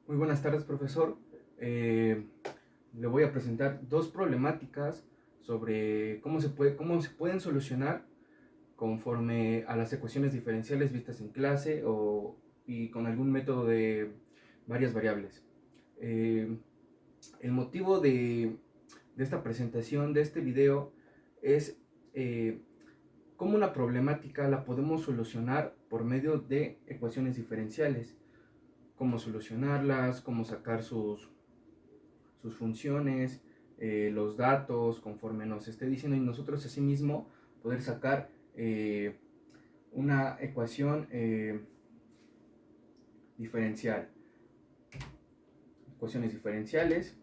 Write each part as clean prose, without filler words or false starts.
Muy buenas tardes, profesor. Eh, Le voy a presentar dos problemáticas sobre cómo se pueden solucionar conforme a las ecuaciones diferenciales vistas en clase y con algún método de varias variables. Eh, el motivo de esta presentación, de este video, es eh, cómo una problemática la podemos solucionar por medio de ecuaciones diferenciales, cómo solucionarlas, cómo sacar sus funciones, los datos conforme nos esté diciendo, y nosotros asimismo poder sacar una ecuación diferencial. Ecuaciones diferenciales.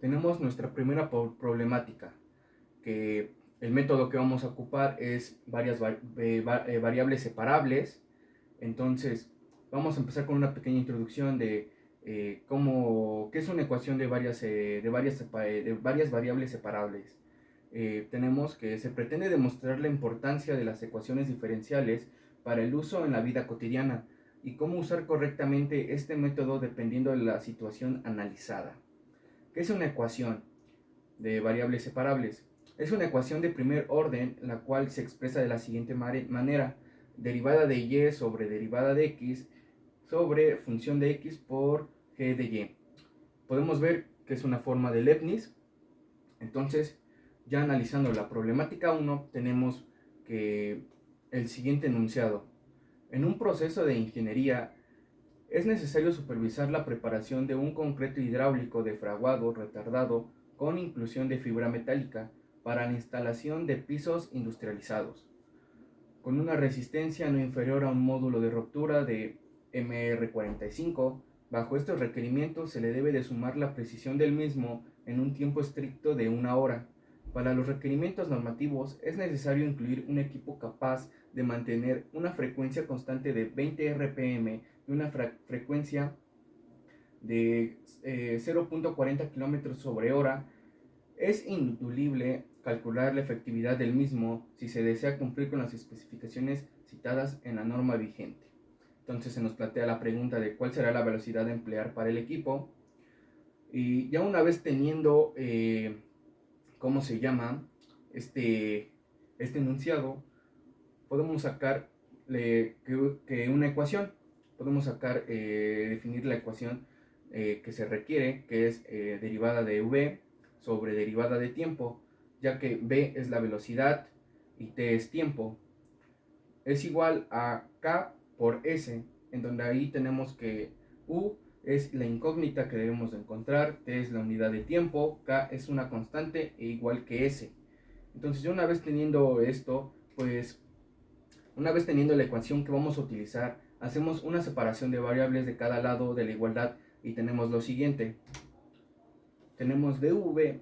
Tenemos nuestra primera problemática, que el método que vamos a ocupar es variables separables. Entonces, vamos a empezar con una pequeña introducción de qué es una ecuación de varias variables separables. Tenemos que se pretende demostrar la importancia de las ecuaciones diferenciales para el uso en la vida cotidiana y cómo usar correctamente este método dependiendo de la situación analizada. ¿Qué es una ecuación de variables separables? Es una ecuación de primer orden, la cual se expresa de la siguiente manera: derivada de y sobre derivada de x sobre función de x por g de y. Podemos ver que es una forma de Leibniz. Entonces, ya analizando la problemática 1, tenemos que el siguiente enunciado: en un proceso de ingeniería es necesario supervisar la preparación de un concreto hidráulico defraguado retardado con inclusión de fibra metálica para la instalación de pisos industrializados, con una resistencia no inferior a un módulo de ruptura de MR45. Bajo estos requerimientos se le debe de sumar la precisión del mismo en un tiempo estricto de 1 hora. Para los requerimientos normativos es necesario incluir un equipo capaz de mantener una frecuencia constante de 20 RPM y una frecuencia de 0.40 km sobre hora. Es inducible calcular la efectividad del mismo si se desea cumplir con las especificaciones citadas en la norma vigente. Entonces se nos plantea la pregunta de cuál será la velocidad a emplear para el equipo. Y ya una vez teniendo, ¿cómo se llama? Este, este enunciado, podemos sacar que una ecuación. Podemos definir la ecuación que se requiere, que es derivada de v sobre derivada de tiempo, ya que v es la velocidad y t es tiempo. Es igual a k por s, en donde ahí tenemos que u es la incógnita que debemos de encontrar, t es la unidad de tiempo, k es una constante e igual que s. Entonces, una vez teniendo esto, pues una vez teniendo la ecuación que vamos a utilizar, hacemos una separación de variables de cada lado de la igualdad y tenemos lo siguiente. Tenemos dv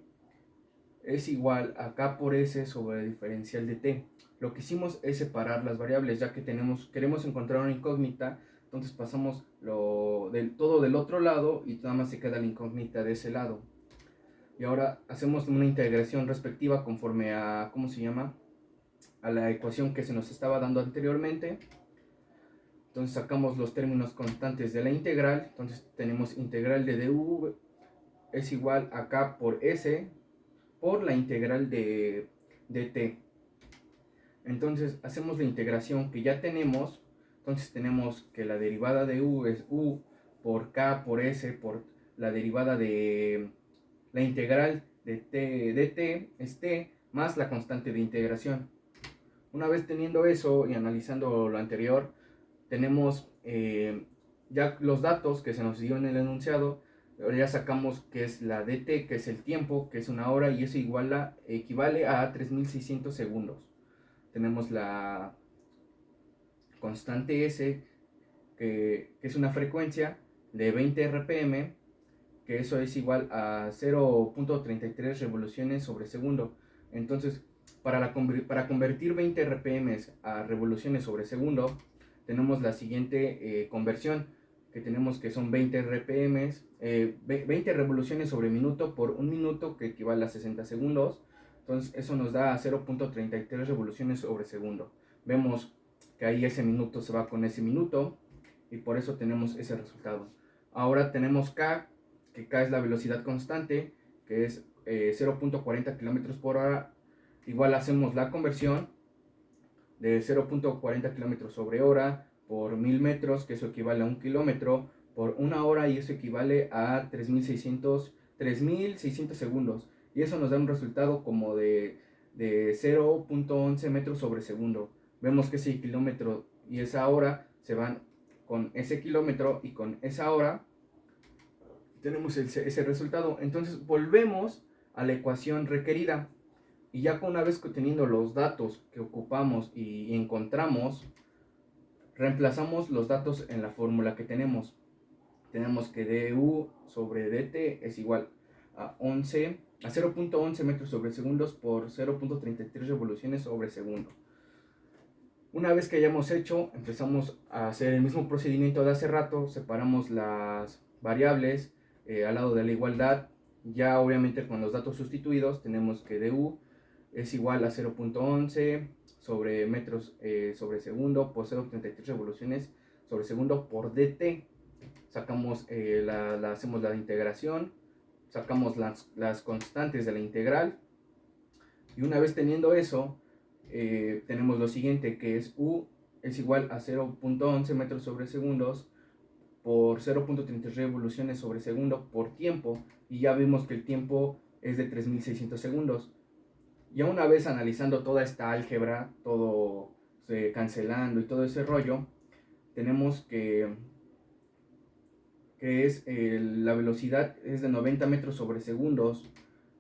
es igual a k por s sobre el diferencial de t. Lo que hicimos es separar las variables, ya que queremos encontrar una incógnita. Entonces pasamos todo del otro lado y nada más se queda la incógnita de ese lado. Y ahora hacemos una integración respectiva conforme a, ¿cómo se llama?, a la ecuación que se nos estaba dando anteriormente. Entonces sacamos los términos constantes de la integral. Entonces tenemos integral de dv es igual a k por s por la integral de t. Entonces hacemos la integración que ya tenemos. Entonces tenemos que la derivada de u es u por k por s por la derivada de la integral de t es t más la constante de integración. Una vez teniendo eso y analizando lo anterior, tenemos ya los datos que se nos dio en el enunciado. Ya sacamos que es la dt, que es el tiempo, que es 1 hora, y eso equivale a 3600 segundos. Tenemos la constante s, que es una frecuencia de 20 rpm, que eso es igual a 0.33 revoluciones sobre segundo. Entonces, para convertir 20 rpm a revoluciones sobre segundo, tenemos la siguiente conversión, que tenemos que son 20 rpm, 20 revoluciones sobre minuto por un minuto, que equivale a 60 segundos. Entonces eso nos da 0.33 revoluciones sobre segundo. Vemos que ahí ese minuto se va con ese minuto y por eso tenemos ese resultado. Ahora tenemos K, que K es la velocidad constante, que es 0.40 km por hora. Igual hacemos la conversión de 0.40 km sobre hora por 1000 metros, que eso equivale a 1 kilómetro, por una hora, y eso equivale a 3600 segundos. Y eso nos da un resultado como de 0.11 metros sobre segundo. Vemos que ese kilómetro y esa hora se van con ese kilómetro y con esa hora. Tenemos ese resultado. Entonces volvemos a la ecuación requerida. Y ya una vez teniendo los datos que ocupamos y encontramos, reemplazamos los datos en la fórmula que tenemos. Tenemos que du sobre dt es igual a 0.11 metros sobre segundos por 0.33 revoluciones sobre segundo. Una vez que hayamos hecho, empezamos a hacer el mismo procedimiento de hace rato. Separamos las variables al lado de la igualdad. Ya obviamente con los datos sustituidos tenemos que du es igual a 0.11 sobre metros sobre segundo por 0.33 revoluciones sobre segundo por dt. Sacamos, hacemos la integración, sacamos las constantes de la integral, y una vez teniendo eso, tenemos lo siguiente, que es u es igual a 0.11 metros sobre segundos por 0.33 revoluciones sobre segundo por tiempo, y ya vimos que el tiempo es de 3600 segundos. Ya una vez analizando toda esta álgebra, todo cancelando y todo ese rollo, tenemos que es la velocidad es de 90 metros sobre segundos.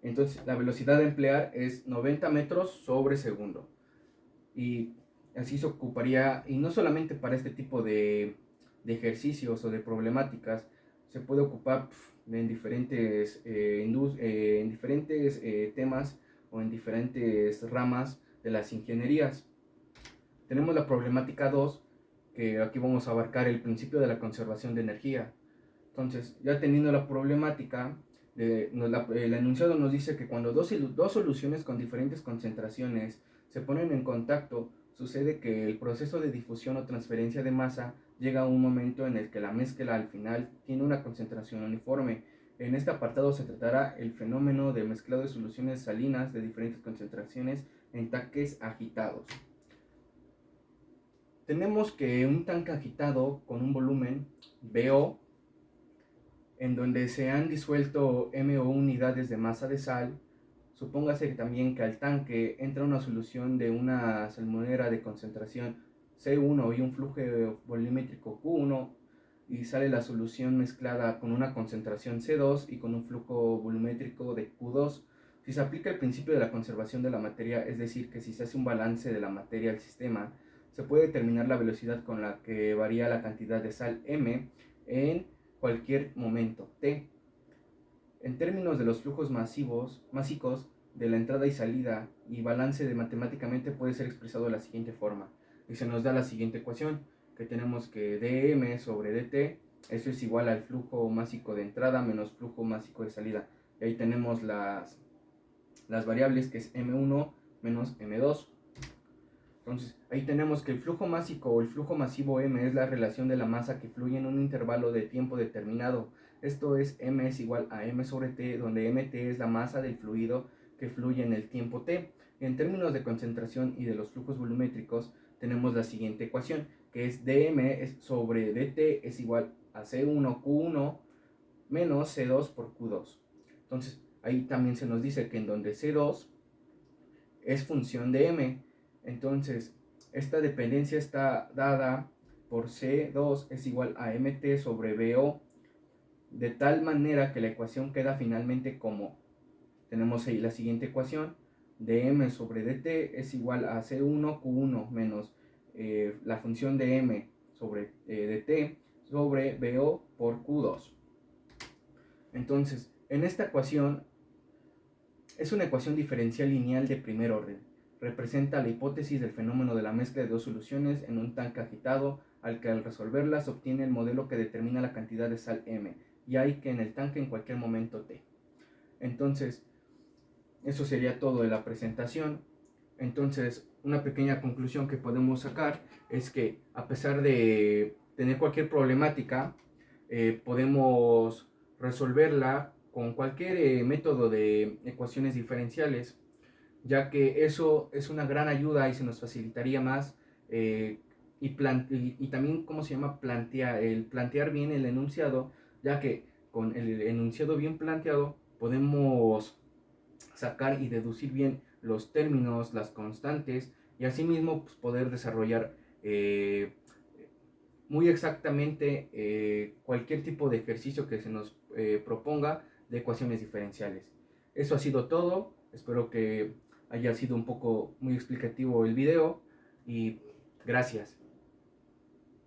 Entonces la velocidad a emplear es 90 metros sobre segundo. Y así se ocuparía, y no solamente para este tipo de ejercicios o de problemáticas, se puede ocupar en diferentes, en diferentes temas o en diferentes ramas de las ingenierías. Tenemos la problemática 2, que aquí vamos a abarcar el principio de la conservación de energía. Entonces, ya teniendo la problemática, el enunciado nos dice que cuando dos soluciones con diferentes concentraciones se ponen en contacto, sucede que el proceso de difusión o transferencia de masa llega a un momento en el que la mezcla al final tiene una concentración uniforme. En este apartado se tratará el fenómeno de mezclado de soluciones salinas de diferentes concentraciones en tanques agitados. Tenemos que un tanque agitado con un volumen BO, en donde se han disuelto MO unidades de masa de sal. Supóngase también que al tanque entra una solución de una salmonera de concentración C1 y un flujo volumétrico Q1, y sale la solución mezclada con una concentración C2 y con un flujo volumétrico de Q2. Si se aplica el principio de la conservación de la materia, es decir, que si se hace un balance de la materia al sistema, se puede determinar la velocidad con la que varía la cantidad de sal M en cualquier momento t. En términos de los flujos masivos de la entrada y salida y balance de matemáticamente puede ser expresado de la siguiente forma, y se nos da la siguiente ecuación, que tenemos que dm sobre dt, eso es igual al flujo másico de entrada menos flujo másico de salida, y ahí tenemos las variables, que es m1 menos m2. Entonces, ahí tenemos que el flujo másico o el flujo masivo m es la relación de la masa que fluye en un intervalo de tiempo determinado. Esto es, m es igual a m sobre t, donde mt es la masa del fluido que fluye en el tiempo t. En términos de concentración y de los flujos volumétricos, tenemos la siguiente ecuación, que es dm sobre dt es igual a C1Q1 menos C2 por Q2. Entonces, ahí también se nos dice que en donde C2 es función de m, entonces esta dependencia está dada por C2 es igual a mt sobre BO, de tal manera que la ecuación queda finalmente como, tenemos ahí la siguiente ecuación, dm sobre dt es igual a C1Q1 menos la función de m sobre dt sobre BO por Q2. Entonces, en esta ecuación es una ecuación diferencial lineal de primer orden. Representa la hipótesis del fenómeno de la mezcla de dos soluciones en un tanque agitado, al que al resolverlas se obtiene el modelo que determina la cantidad de sal M, y hay que en el tanque en cualquier momento t. Entonces, eso sería todo de la presentación. Entonces, una pequeña conclusión que podemos sacar es que, a pesar de tener cualquier problemática, podemos resolverla con cualquier método de ecuaciones diferenciales, ya que eso es una gran ayuda y se nos facilitaría más, y también, ¿cómo se llama? Plantear bien el enunciado, ya que con el enunciado bien planteado podemos sacar y deducir bien los términos, las constantes, y asimismo pues, poder desarrollar muy exactamente cualquier tipo de ejercicio que se nos proponga de ecuaciones diferenciales. Eso ha sido todo. Espero que haya sido un poco muy explicativo el video y gracias.